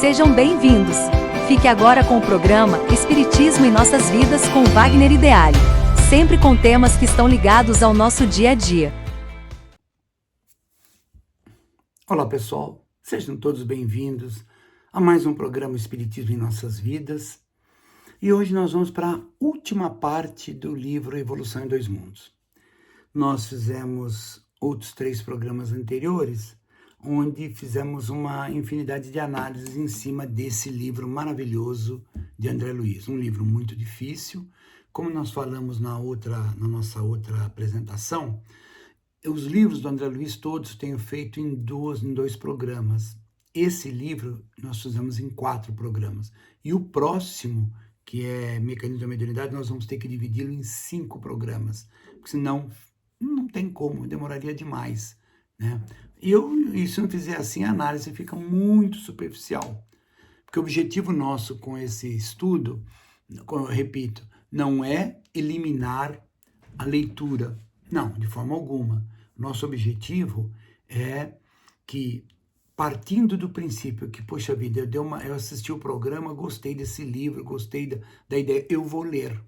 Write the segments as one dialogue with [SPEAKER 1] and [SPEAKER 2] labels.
[SPEAKER 1] Sejam bem-vindos! Fique agora com o programa Espiritismo em Nossas Vidas com Wagner Ideale, sempre com temas que estão ligados ao nosso dia a dia.
[SPEAKER 2] Olá pessoal, sejam todos bem-vindos a mais um programa Espiritismo em Nossas Vidas. E hoje nós vamos para a última parte do livro Evolução em Dois Mundos. Nós fizemos outros 3 programas anteriores, onde fizemos uma infinidade de análises em cima desse livro maravilhoso de André Luiz. Um livro muito difícil, como nós falamos na nossa outra apresentação. Os livros do André Luiz todos tenho feito em dois programas. Esse livro nós fizemos em 4 programas. E o próximo, que é Mecanismo da Mediunidade, nós vamos ter que dividi-lo em 5 programas. Porque senão não tem como, demoraria demais, né? E se não fizer assim, a análise fica muito superficial. Porque o objetivo nosso com esse estudo, eu repito, não é eliminar a leitura. Não, de forma alguma. Nosso objetivo é que, partindo do princípio que, poxa vida, eu assisti o programa, gostei desse livro, gostei da ideia, eu vou ler.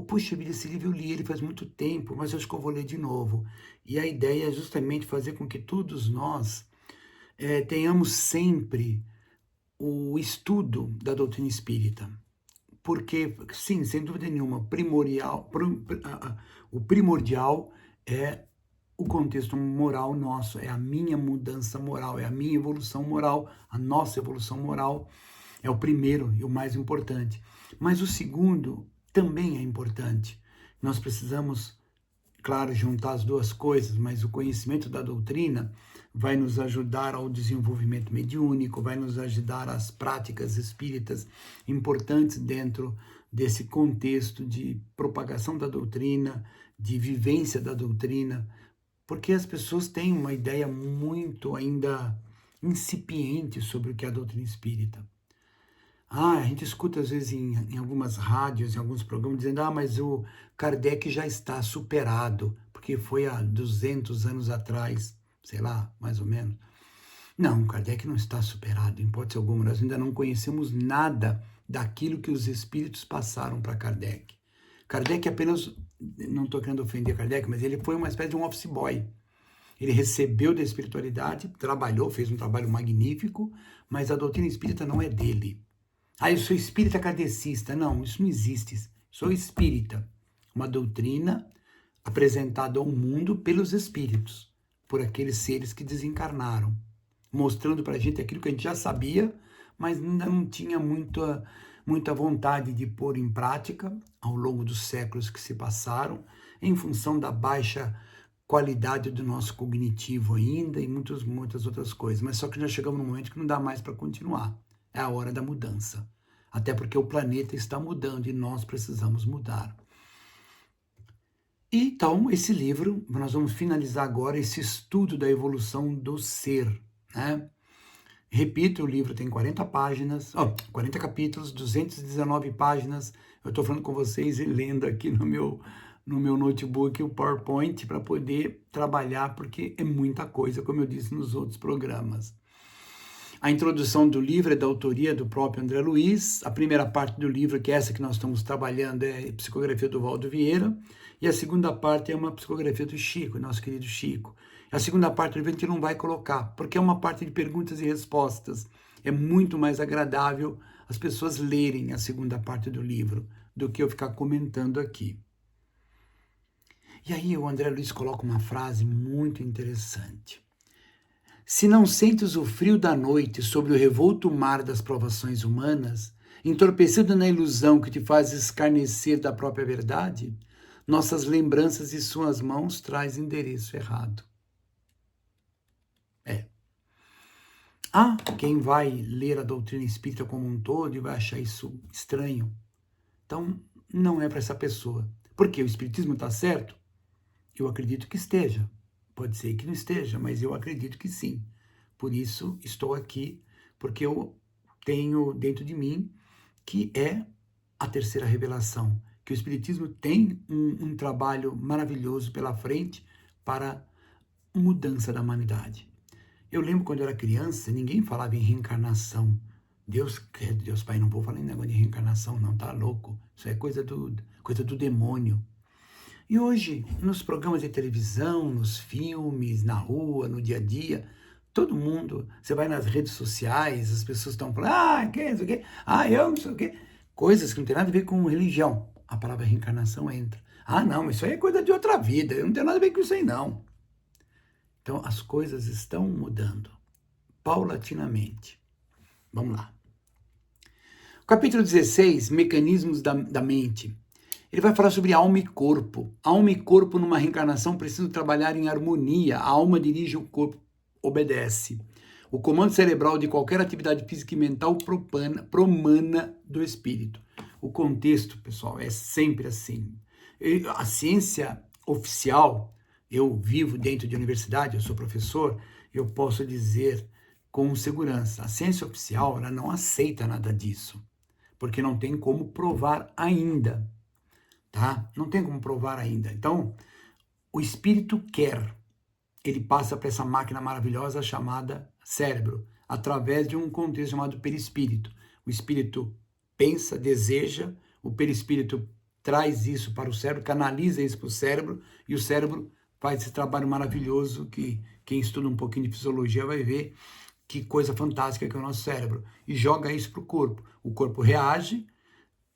[SPEAKER 2] Puxa vida, esse livro eu li ele faz muito tempo, mas eu acho que eu vou ler de novo. E a ideia é justamente fazer com que todos nós tenhamos sempre o estudo da doutrina espírita. Porque, sim, sem dúvida nenhuma, o primordial é o contexto moral nosso, é a minha mudança moral, é a minha evolução moral, a nossa evolução moral é o primeiro e o mais importante. Mas o segundo também é importante. Nós precisamos, claro, juntar as duas coisas, mas o conhecimento da doutrina vai nos ajudar ao desenvolvimento mediúnico, vai nos ajudar às práticas espíritas importantes dentro desse contexto de propagação da doutrina, de vivência da doutrina, porque as pessoas têm uma ideia muito ainda incipiente sobre o que é a doutrina espírita. A gente escuta às vezes em algumas rádios, em alguns programas, dizendo mas o Kardec já está superado, porque foi há 200 anos atrás, sei lá, mais ou menos. Não, Kardec não está superado, em hipótese alguma. Nós ainda não conhecemos nada daquilo que os espíritos passaram para Kardec. Kardec apenas, não estou querendo ofender Kardec, mas ele foi uma espécie de um office boy. Ele recebeu da espiritualidade, trabalhou, fez um trabalho magnífico, mas a doutrina espírita não é dele. Eu sou espírita kardecista. Não, isso não existe. Sou espírita. Uma doutrina apresentada ao mundo pelos espíritos, por aqueles seres que desencarnaram, mostrando para a gente aquilo que a gente já sabia, mas ainda não tinha muita vontade de pôr em prática ao longo dos séculos que se passaram, em função da baixa qualidade do nosso cognitivo ainda e muitas outras coisas. Mas só que já chegamos num momento que não dá mais para continuar. É a hora da mudança. Até porque o planeta está mudando e nós precisamos mudar. Então, esse livro, nós vamos finalizar agora esse estudo da evolução do ser, né? Repito, o livro tem 40 páginas, 40 capítulos, 219 páginas. Eu estou falando com vocês e lendo aqui no meu notebook o PowerPoint para poder trabalhar, porque é muita coisa, como eu disse nos outros programas. A introdução do livro é da autoria do próprio André Luiz. A primeira parte do livro, que é essa que nós estamos trabalhando, é a psicografia do Valdo Vieira. E a segunda parte é uma psicografia do Chico, nosso querido Chico. A segunda parte do livro a gente não vai colocar, porque é uma parte de perguntas e respostas. É muito mais agradável as pessoas lerem a segunda parte do livro do que eu ficar comentando aqui. E aí o André Luiz coloca uma frase muito interessante. Se não sentes o frio da noite sobre o revolto mar das provações humanas, entorpecido na ilusão que te faz escarnecer da própria verdade, nossas lembranças e suas mãos traz endereço errado. Quem vai ler a doutrina espírita como um todo e vai achar isso estranho. Então, não é para essa pessoa. Porque o espiritismo está certo? Eu acredito que esteja. Pode ser que não esteja, mas eu acredito que sim. Por isso estou aqui, porque eu tenho dentro de mim que é a terceira revelação, que o Espiritismo tem um trabalho maravilhoso pela frente para a mudança da humanidade. Eu lembro quando eu era criança, ninguém falava em reencarnação. Deus Pai, não vou falar em negócio de reencarnação, não, tá louco. Isso é coisa do demônio. E hoje, nos programas de televisão, nos filmes, na rua, no dia a dia, todo mundo, você vai nas redes sociais, as pessoas estão falando, que isso aqui, eu não sei o quê. Coisas que não tem nada a ver com religião. A palavra reencarnação entra. Não, isso aí é coisa de outra vida, eu não tenho nada a ver com isso aí, não. Então, as coisas estão mudando, paulatinamente. Vamos lá. Capítulo 16, Mecanismos da Mente. Ele vai falar sobre alma e corpo. Alma e corpo numa reencarnação precisam trabalhar em harmonia. A alma dirige, o corpo obedece. O comando cerebral de qualquer atividade física e mental promana do espírito. O contexto, pessoal, é sempre assim. A ciência oficial, eu vivo dentro de universidade, eu sou professor, eu posso dizer com segurança, a ciência oficial ela não aceita nada disso, porque não tem como provar ainda. Tá? Não tem como provar ainda. Então, o espírito quer. Ele passa para essa máquina maravilhosa chamada cérebro, através de um contexto chamado perispírito. O espírito pensa, deseja, o perispírito traz isso para o cérebro, canaliza isso para o cérebro, e o cérebro faz esse trabalho maravilhoso que quem estuda um pouquinho de fisiologia vai ver que coisa fantástica que é o nosso cérebro, e joga isso para o corpo. O corpo reage,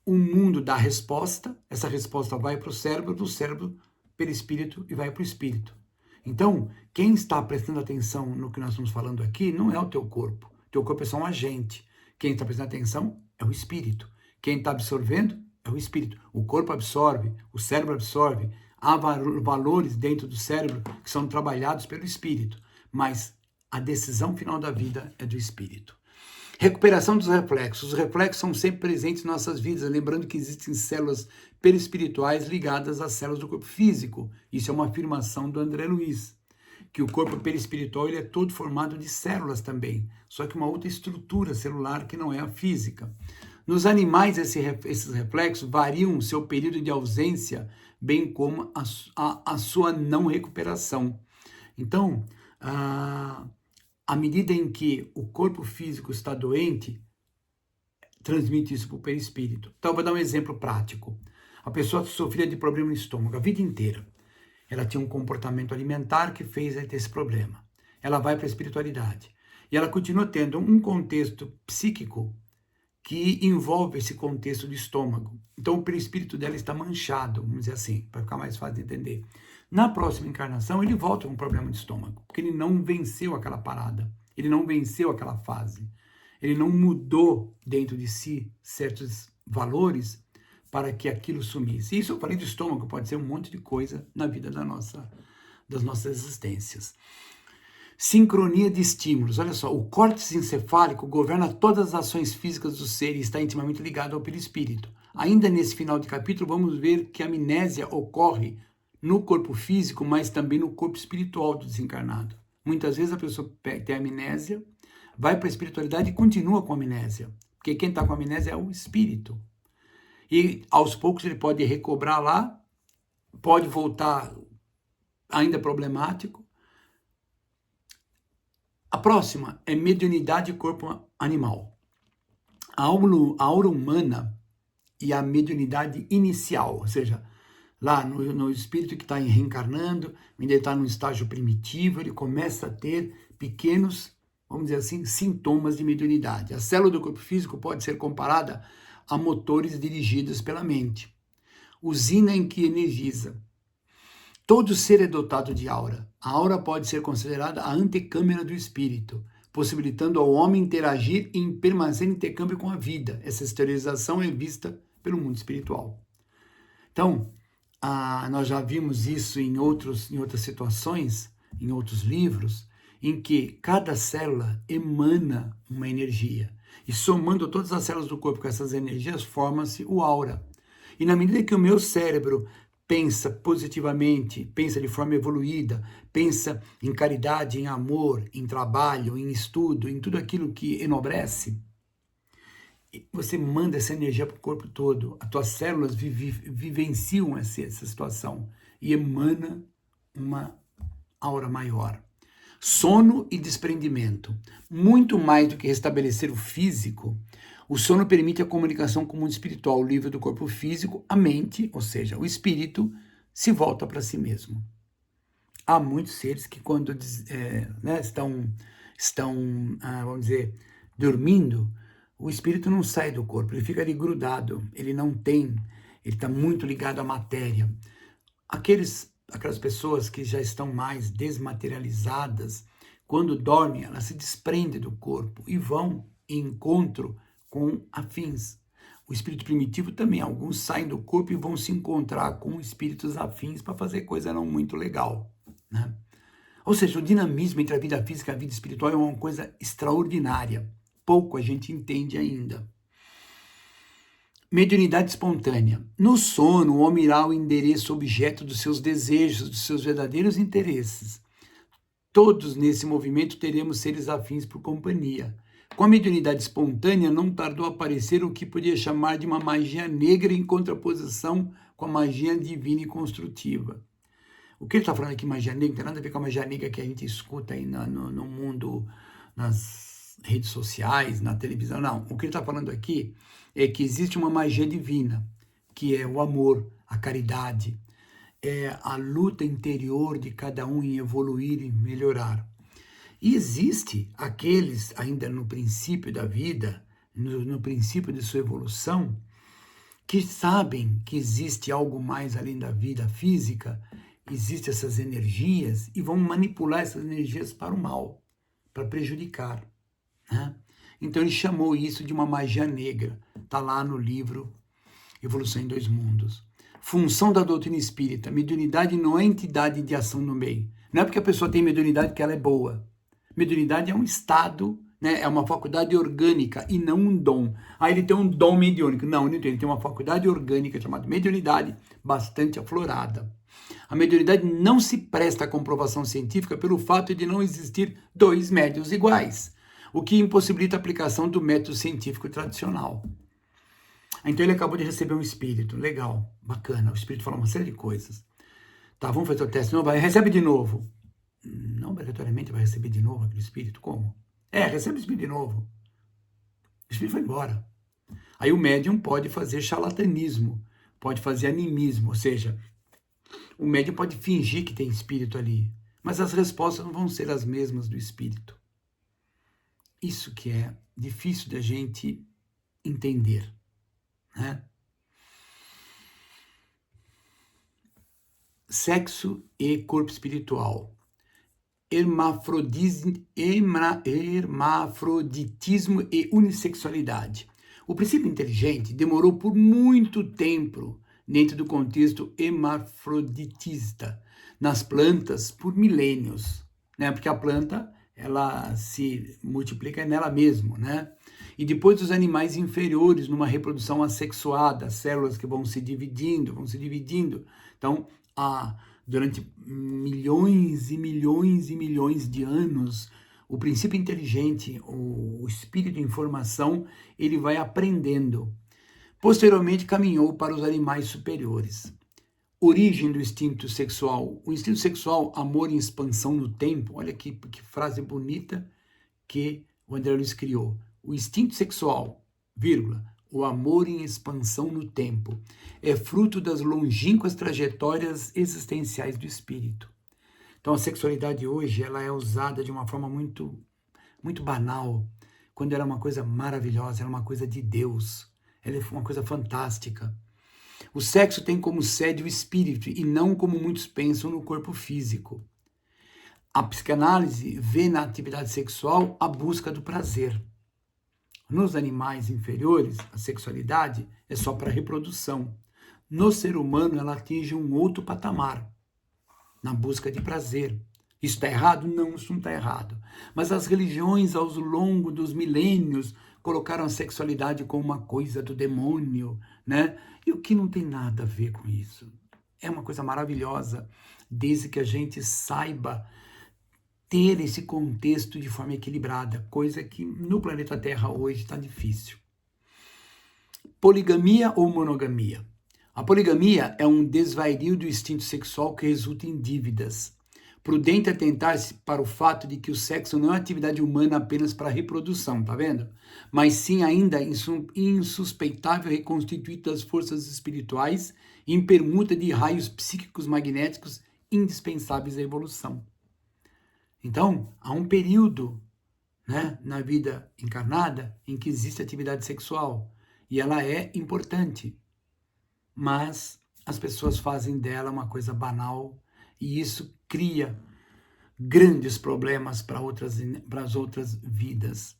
[SPEAKER 2] o mundo dá resposta, essa resposta vai para o cérebro, do cérebro perispírito e vai para o espírito. Então, quem está prestando atenção no que nós estamos falando aqui não é o teu corpo. Teu corpo é só um agente. Quem está prestando atenção é o espírito. Quem está absorvendo é o espírito. O corpo absorve, o cérebro absorve. Há valores dentro do cérebro que são trabalhados pelo espírito, mas a decisão final da vida é do espírito. Recuperação dos reflexos. Os reflexos são sempre presentes em nossas vidas, lembrando que existem células perispirituais ligadas às células do corpo físico. Isso é uma afirmação do André Luiz, que o corpo perispiritual ele é todo formado de células também, só que uma outra estrutura celular que não é a física. Nos animais, esses reflexos variam seu período de ausência, bem como a sua não recuperação. Então, à medida em que o corpo físico está doente, transmite isso para o perispírito. Então, vou dar um exemplo prático. A pessoa sofria de problema no estômago a vida inteira. Ela tinha um comportamento alimentar que fez ela ter esse problema. Ela vai para a espiritualidade. E ela continua tendo um contexto psíquico que envolve esse contexto do estômago. Então, o perispírito dela está manchado, vamos dizer assim, para ficar mais fácil de entender. Na próxima encarnação, ele volta com um problema de estômago, porque ele não venceu aquela parada, ele não venceu aquela fase, ele não mudou dentro de si certos valores para que aquilo sumisse. Isso eu falei do estômago, pode ser um monte de coisa na vida das nossas existências. Sincronia de estímulos. Olha só, o córtex encefálico governa todas as ações físicas do ser e está intimamente ligado ao perispírito. Ainda nesse final de capítulo, vamos ver que a amnésia ocorre no corpo físico, mas também no corpo espiritual do desencarnado. Muitas vezes a pessoa tem amnésia, vai para a espiritualidade e continua com a amnésia, porque quem está com a amnésia é o espírito. E aos poucos ele pode recobrar lá, pode voltar ainda problemático. A próxima é mediunidade e corpo animal. A aura humana e a mediunidade inicial, ou seja, lá no espírito que está reencarnando, ele está num estágio primitivo, ele começa a ter pequenos, vamos dizer assim, sintomas de mediunidade. A célula do corpo físico pode ser comparada a motores dirigidos pela mente, usina em que energiza. Todo ser é dotado de aura. A aura pode ser considerada a antecâmara do espírito, possibilitando ao homem interagir e permanecer em intercâmbio com a vida. Essa exteriorização é vista pelo mundo espiritual. Então, nós já vimos isso em outras situações, em outros livros, em que cada célula emana uma energia. E somando todas as células do corpo com essas energias, forma-se o aura. E na medida que o meu cérebro pensa positivamente, pensa de forma evoluída, pensa em caridade, em amor, em trabalho, em estudo, em tudo aquilo que enobrece, você manda essa energia para o corpo todo. As tuas células vivenciam essa situação e emana uma aura maior. Sono e desprendimento. Muito mais do que restabelecer o físico, o sono permite a comunicação com o mundo espiritual, livre do corpo físico, a mente, ou seja, o espírito, se volta para si mesmo. Há muitos seres que quando estão, vamos dizer, dormindo, o espírito não sai do corpo, ele fica ali grudado, ele está muito ligado à matéria. Aquelas pessoas que já estão mais desmaterializadas, quando dormem, elas se desprendem do corpo e vão em encontro com afins. O espírito primitivo também, alguns saem do corpo e vão se encontrar com espíritos afins para fazer coisa não muito legal, né? Ou seja, o dinamismo entre a vida física e a vida espiritual é uma coisa extraordinária. Pouco a gente entende ainda. Mediunidade espontânea. No sono, o homem irá ao endereço objeto dos seus desejos, dos seus verdadeiros interesses. Todos nesse movimento teremos seres afins por companhia. Com a mediunidade espontânea, não tardou a aparecer o que podia chamar de uma magia negra em contraposição com a magia divina e construtiva. O que ele está falando aqui, magia negra, não tem nada a ver com a magia negra que a gente escuta aí no mundo, nas redes sociais, na televisão, não. O que ele está falando aqui é que existe uma magia divina, que é o amor, a caridade, é a luta interior de cada um em evoluir e melhorar. E existe aqueles, ainda no princípio da vida, no princípio de sua evolução, que sabem que existe algo mais além da vida física, existem essas energias e vão manipular essas energias para o mal, para prejudicar, né? Então ele chamou isso de uma magia negra. Está lá no livro Evolução em Dois Mundos. Função da doutrina espírita. Mediunidade não é entidade de ação no meio. Não é porque a pessoa tem mediunidade que ela é boa. Mediunidade é um estado, né? É uma faculdade orgânica e não um dom. Ele tem um dom mediúnico. Não, ele tem uma faculdade orgânica chamada mediunidade bastante aflorada. A mediunidade não se presta à comprovação científica pelo fato de não existir dois médiuns iguais, o que impossibilita a aplicação do método científico tradicional. Então ele acabou de receber um espírito, legal, bacana, o espírito falou uma série de coisas. Tá, vamos fazer o teste, não vai, recebe de novo. Não obrigatoriamente vai receber de novo aquele espírito, como? Recebe o espírito de novo. O espírito foi embora. Aí o médium pode fazer charlatanismo, pode fazer animismo, ou seja, o médium pode fingir que tem espírito ali, mas as respostas não vão ser as mesmas do espírito. Isso que é difícil da gente entender, né? Sexo e corpo espiritual. Hermafroditismo e unissexualidade. O princípio inteligente demorou por muito tempo dentro do contexto hermafroditista, nas plantas por milênios, né? Porque a planta, ela se multiplica nela mesma, né? E depois dos animais inferiores, numa reprodução assexuada, células que vão se dividindo. Então, durante milhões e milhões e milhões de anos, o princípio inteligente, o espírito em formação, ele vai aprendendo. Posteriormente, caminhou para os animais superiores. Origem do instinto sexual. O instinto sexual, amor em expansão no tempo. Olha que frase bonita que o André Luiz criou. O instinto sexual, o amor em expansão no tempo, é fruto das longínquas trajetórias existenciais do espírito. Então a sexualidade hoje, ela é usada de uma forma muito, muito banal, quando era uma coisa maravilhosa, era uma coisa de Deus, ela é uma coisa fantástica. O sexo tem como sede o espírito e não como muitos pensam no corpo físico. A psicanálise vê na atividade sexual a busca do prazer. Nos animais inferiores, a sexualidade é só para reprodução. No ser humano, ela atinge um outro patamar, na busca de prazer. Isso está errado? Não, isso não está errado. Mas as religiões, ao longo dos milênios, colocaram a sexualidade como uma coisa do demônio, né? E o que não tem nada a ver com isso. É uma coisa maravilhosa, desde que a gente saiba ter esse contexto de forma equilibrada, coisa que no planeta Terra hoje está difícil. Poligamia ou monogamia? A poligamia é um desvario do instinto sexual que resulta em dívidas. Prudente atentar-se para o fato de que o sexo não é atividade humana apenas para reprodução, tá vendo? Mas sim ainda insuspeitável reconstituído das forças espirituais em permuta de raios psíquicos magnéticos indispensáveis à evolução. Então, há um período, né, na vida encarnada em que existe atividade sexual e ela é importante, mas as pessoas fazem dela uma coisa banal e isso cria grandes problemas para as outras vidas.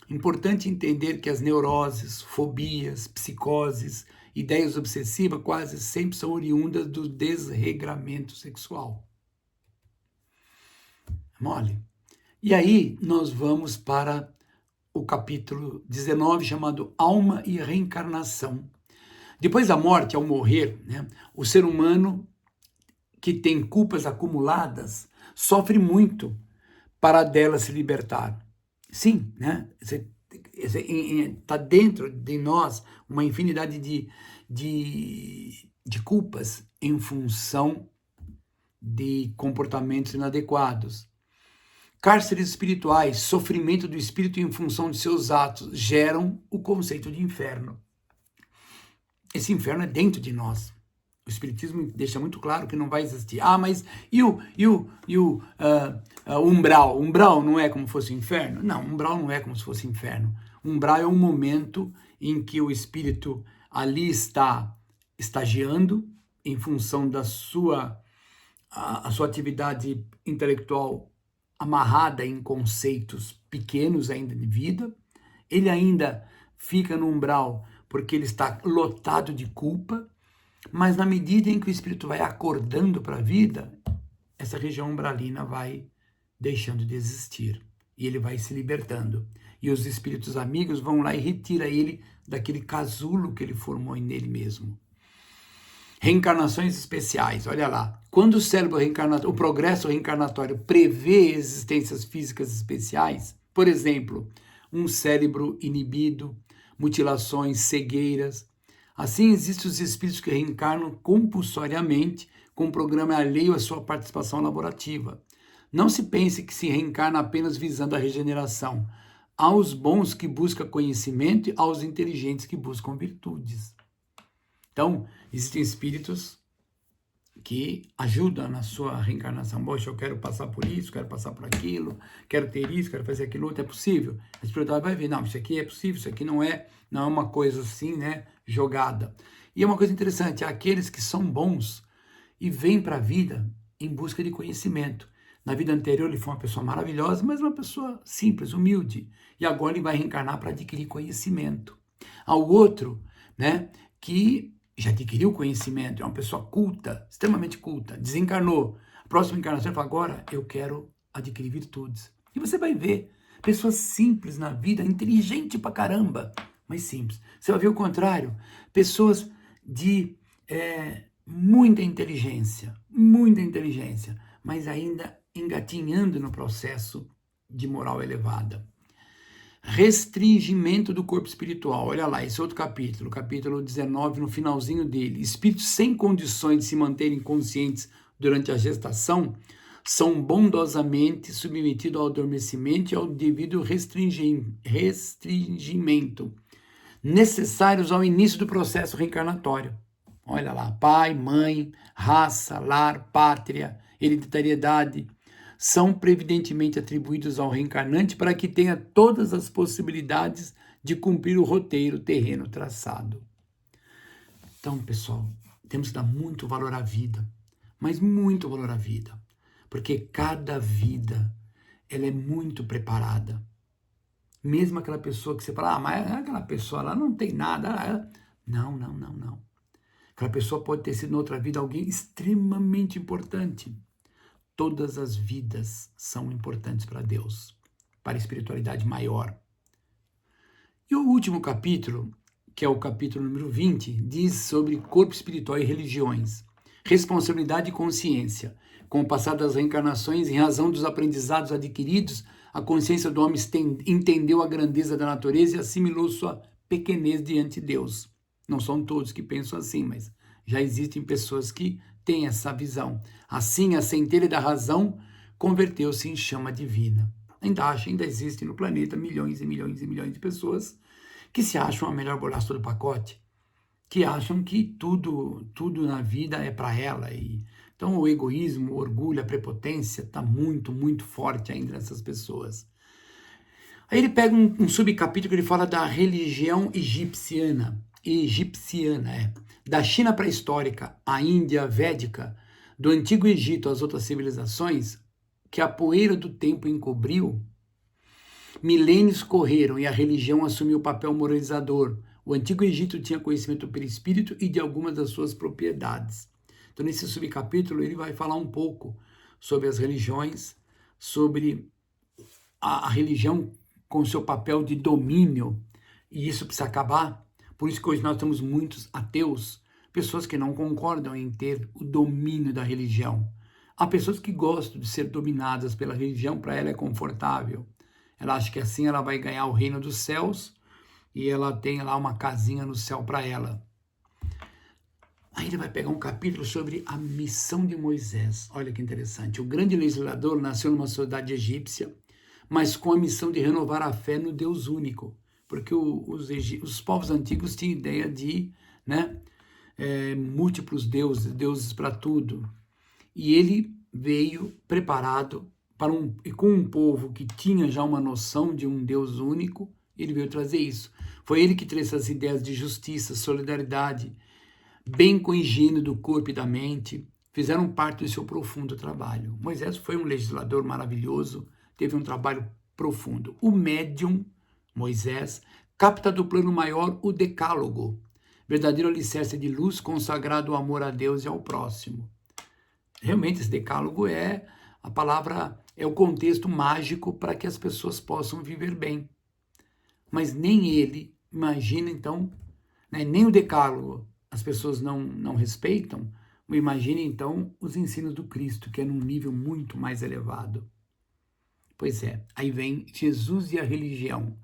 [SPEAKER 2] Importante entender que as neuroses, fobias, psicoses, ideias obsessivas quase sempre são oriundas do desregramento sexual. Mole? E aí nós vamos para o capítulo 19, chamado Alma e Reencarnação. Depois da morte, ao morrer, né, o ser humano que tem culpas acumuladas sofre muito para dela se libertar. Sim, né? Está dentro de nós uma infinidade de culpas em função de comportamentos inadequados. Cárceres espirituais, sofrimento do espírito em função de seus atos, geram o conceito de inferno. Esse inferno é dentro de nós. O Espiritismo deixa muito claro que não vai existir. Ah, mas e o umbral? Umbral não é como se fosse inferno? Não, umbral não é como se fosse inferno. Umbral é um momento em que o espírito ali está estagiando em função da sua atividade intelectual amarrada em conceitos pequenos ainda de vida. Ele ainda fica no umbral porque ele está lotado de culpa. Mas na medida em que o espírito vai acordando para a vida, essa região umbralina vai deixando de existir. E ele vai se libertando. E os espíritos amigos vão lá e retiram ele daquele casulo que ele formou nele mesmo. Reencarnações especiais, olha lá. Quando o cérebro reencarnatório, o progresso reencarnatório prevê existências físicas especiais, por exemplo, um cérebro inibido, mutilações, cegueiras. Assim, existem os espíritos que reencarnam compulsoriamente com um programa alheio à sua participação laborativa. Não se pense que se reencarna apenas visando a regeneração. Há os bons que buscam conhecimento e há os inteligentes que buscam virtudes. Então, existem espíritos que ajudam na sua reencarnação. Poxa, eu quero passar por isso, quero passar por aquilo, quero ter isso, quero fazer aquilo outro, é possível? A espiritualidade vai ver, não, isso aqui é possível, isso aqui não é uma coisa assim, né, jogada. E é uma coisa interessante, há aqueles que são bons e vêm para a vida em busca de conhecimento. Na vida anterior ele foi uma pessoa maravilhosa, mas uma pessoa simples, humilde. E agora ele vai reencarnar para adquirir conhecimento. Há o outro, né, que já adquiriu conhecimento, é uma pessoa culta, extremamente culta, desencarnou. A próxima encarnação ele fala, agora eu quero adquirir virtudes. E você vai ver pessoas simples na vida, inteligente pra caramba, mas simples. Você vai ver o contrário, pessoas de muita inteligência, mas ainda engatinhando no processo de moral elevada. Restringimento do corpo espiritual, olha lá, esse outro capítulo 19, no finalzinho dele. Espíritos sem condições de se manterem conscientes durante a gestação são bondosamente submetidos ao adormecimento e ao devido restringimento necessários ao início do processo reencarnatório. Olha lá, pai, mãe, raça, lar, pátria, hereditariedade, são previdentemente atribuídos ao reencarnante para que tenha todas as possibilidades de cumprir o roteiro terreno traçado. Então, pessoal, temos que dar muito valor à vida, mas muito valor à vida, porque cada vida ela é muito preparada. Mesmo aquela pessoa que você fala, mas aquela pessoa lá não tem nada. Não. Aquela pessoa pode ter sido em outra vida alguém extremamente importante. Todas as vidas são importantes para Deus, para a espiritualidade maior. E o último capítulo, que é o capítulo número 20, diz sobre corpo espiritual e religiões. Responsabilidade e consciência. Com o passar das reencarnações, em razão dos aprendizados adquiridos, a consciência do homem entendeu a grandeza da natureza e assimilou sua pequenez diante de Deus. Não são todos que pensam assim, mas já existem pessoas que tem essa visão. Assim, a centelha da razão converteu-se em chama divina. Ainda existem no planeta milhões e milhões e milhões de pessoas que se acham a melhor bolacha do pacote, que acham que tudo na vida é para ela. Então o egoísmo, o orgulho, a prepotência está muito, muito forte ainda nessas pessoas. Aí ele pega um subcapítulo que ele fala da religião egipciana, da China pré-histórica, à Índia védica, do Antigo Egito às outras civilizações, que a poeira do tempo encobriu. Milênios correram e a religião assumiu o papel moralizador. O Antigo Egito tinha conhecimento do perispírito e de algumas das suas propriedades. Então, nesse subcapítulo, ele vai falar um pouco sobre as religiões, sobre a religião com seu papel de domínio, e isso precisa acabar. Por isso que hoje nós temos muitos ateus, pessoas que não concordam em ter o domínio da religião. Há pessoas que gostam de ser dominadas pela religião, para ela é confortável. Ela acha que assim ela vai ganhar o reino dos céus e ela tem lá uma casinha no céu para ela. Aí ele vai pegar um capítulo sobre a missão de Moisés. Olha que interessante. O grande legislador nasceu numa sociedade egípcia, mas com a missão de renovar a fé no Deus único. Porque os povos antigos tinham ideia de múltiplos deuses para tudo. E ele veio preparado e com um povo que tinha já uma noção de um Deus único, ele veio trazer isso. Foi ele que trouxe as ideias de justiça, solidariedade, bem com higiene do corpo e da mente, fizeram parte do seu profundo trabalho. Moisés foi um legislador maravilhoso, teve um trabalho profundo. O médium, Moisés, capta do plano maior o decálogo, verdadeiro alicerce de luz consagrado ao amor a Deus e ao próximo. Realmente esse decálogo é o contexto mágico para que as pessoas possam viver bem. Mas nem ele, imagina então, nem o decálogo as pessoas não respeitam, imagine então os ensinos do Cristo, que é num nível muito mais elevado. Pois é, aí vem Jesus e a religião.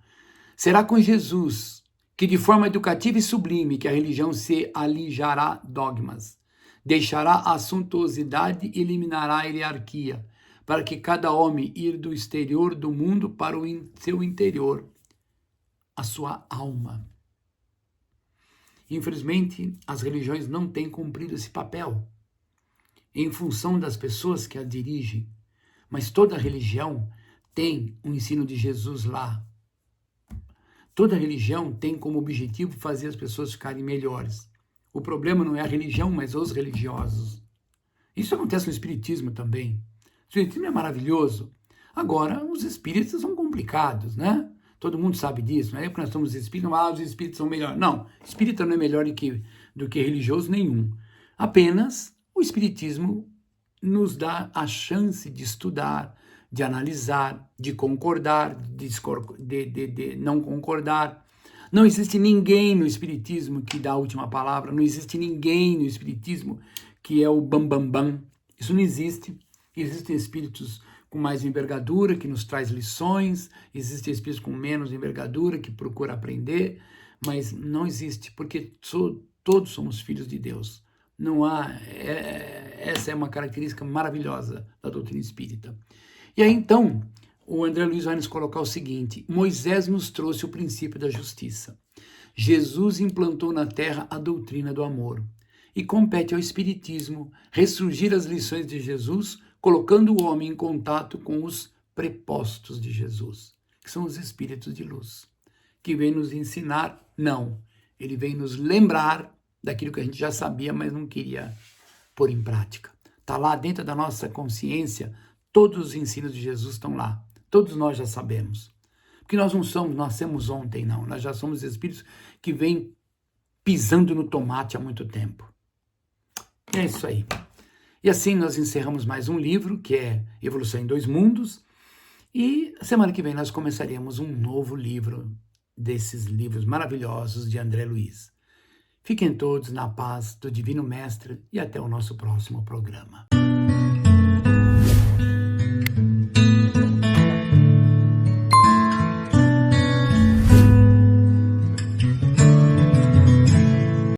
[SPEAKER 2] Será com Jesus que de forma educativa e sublime que a religião se alijará dogmas, deixará a suntuosidade e eliminará a hierarquia, para que cada homem ir do exterior do mundo para o seu interior, a sua alma. Infelizmente, as religiões não têm cumprido esse papel, em função das pessoas que a dirigem, mas toda religião tem o ensino de Jesus lá. Toda religião tem como objetivo fazer as pessoas ficarem melhores. O problema não é a religião, mas os religiosos. Isso acontece no espiritismo também. O espiritismo é maravilhoso. Agora, os espíritas são complicados, né? Todo mundo sabe disso, não é porque nós somos espíritas, os espíritas são melhores. Não, espírita não é melhor do que religioso nenhum. Apenas o espiritismo nos dá a chance de estudar, de analisar, de concordar, de não concordar. Não existe ninguém no espiritismo que dá a última palavra, não existe ninguém no espiritismo que é o bambambam. Isso não existe. Existem espíritos com mais envergadura, que nos traz lições, existem espíritos com menos envergadura, que procura aprender, mas não existe, porque todos somos filhos de Deus. Não há, essa é uma característica maravilhosa da doutrina espírita. E aí então, o André Luiz vai nos colocar o seguinte: Moisés nos trouxe o princípio da justiça. Jesus implantou na terra a doutrina do amor. E compete ao espiritismo ressurgir as lições de Jesus, colocando o homem em contato com os prepostos de Jesus, que são os espíritos de luz, que vêm nos ensinar, não, ele vem nos lembrar daquilo que a gente já sabia, mas não queria pôr em prática. Está lá dentro da nossa consciência, todos os ensinos de Jesus estão lá, todos nós já sabemos, porque nós não nascemos ontem, não, nós já somos espíritos que vêm pisando no tomate há muito tempo. É isso aí. E assim nós encerramos mais um livro, que é Evolução em Dois Mundos, e semana que vem nós começaremos um novo livro, desses livros maravilhosos de André Luiz. Fiquem todos na paz do Divino Mestre e até o nosso próximo programa.